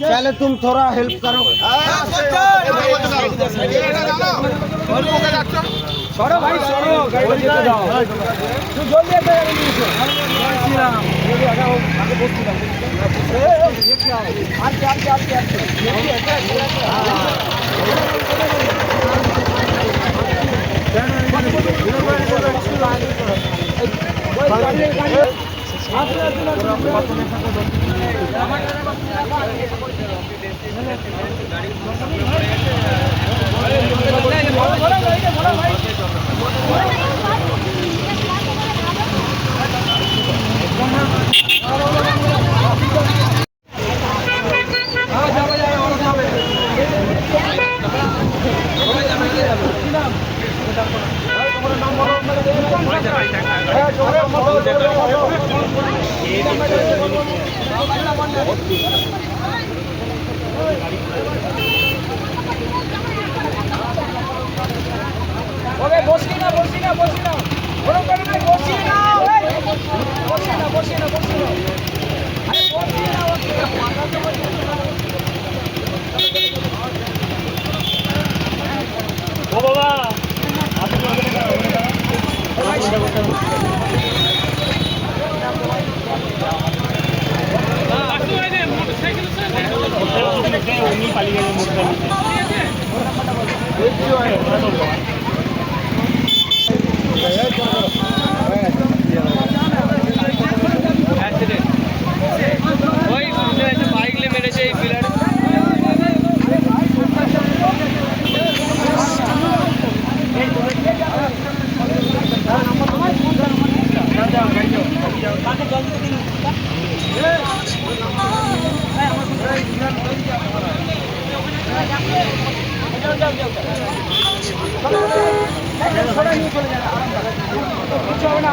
पहले तुम थोड़ा हेल्प करो। छोड़ो भाई छोड़ो, गाड़ी जेते दाओ। तू जल्दी आगे बसती दाओ। ये क्या है? आगे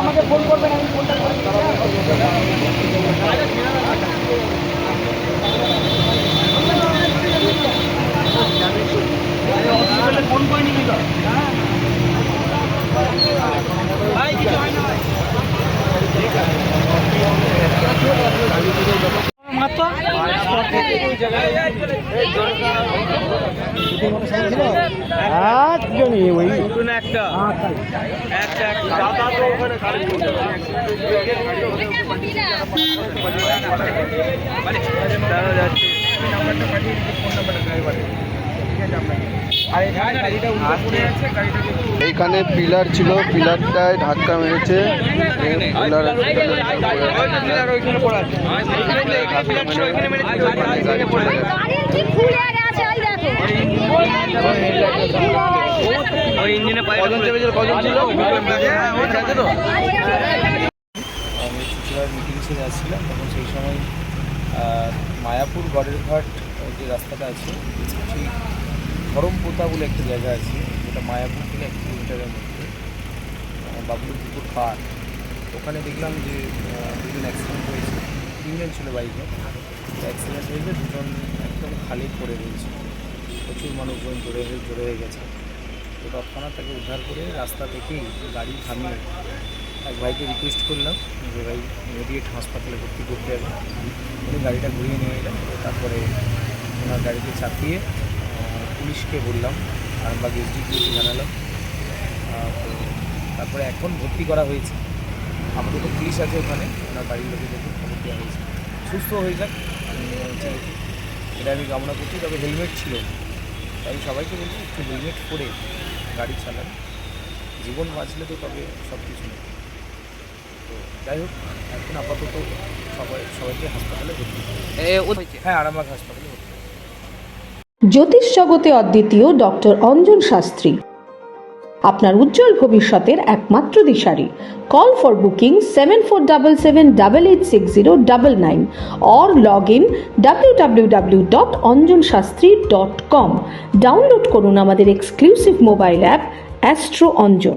আমাকে ফোন করবেন, আমি ফোনটা করে ফোন করে নিবি তো। ভাই কিছু হয় না মাত্র এইখানে পিলার ছিল, পিলারটায় ধাক্কা মেরেছে। আমি চুচুড়ার মিটিং শেষে যাচ্ছিলাম, তখন সেই সময় মায়াপুর গড়ের ঘাট যে রাস্তাটা আছে, ঠিক ধরমপোতা বলে একটা জায়গা আছে, যেটা মায়াপুর থেকে 1 কিলোমিটারের মধ্যে, বাবুর পুকুর পাড়। ওখানে দেখলাম যে দুজন অ্যাক্সিডেন্ট হয়েছে, 3 জন ছিল বাইকে। অ্যাক্সিডেন্ট হয়েছে, 2 জন একদম খালি পড়ে রয়েছে, প্রচুর মানুষজন জড়ে হয়ে গেছে। তো তৎক্ষণাৎ তাকে উদ্ধার করে রাস্তা থেকেই গাড়ি থামিয়ে এক ভাইকে রিকোয়েস্ট করলাম যে ভাই ইমিডিয়েট হাসপাতালে ভর্তি করতে হবে। উনি গাড়িটা ঘুরিয়ে নিয়ে এলেন। তারপরে ওনার গাড়িতে চাপিয়ে পুলিশকে বললাম, আরামবাগ এসডিপিওকে জানালাম। তো তারপরে এখন ভর্তি করা হয়েছে, আপাতত পুলিশ আছে ওখানে, ওনার বাড়ির লোকের দেখে খবর দেওয়া হয়েছে। সুস্থ হয়ে যাক ছেলেটি, এটা আমি কামনা করছি। তবে হেলমেট ছিল, আমি সবাইকে বলছি একটু হেলমেট পরে গাড়ি চালান, জীবন বাঁচলে তো তবে সব কিছু নেই। তো যাই হোক, এখন আপাতত সবাইকে হাসপাতালে ভর্তি। হ্যাঁ, আরামবাগ হাসপাতালে ভর্তি। জ্যোতিষ জগতে অদ্বিতীয় ডক্টর অঞ্জন শাস্ত্রী, আপনার উজ্জ্বল ভবিষ্যতের একমাত্র দিশারি। Call for booking 7477886099 or log in www.anjanshastri.com। Download করুন আমাদের exclusive mobile app astro Anjan.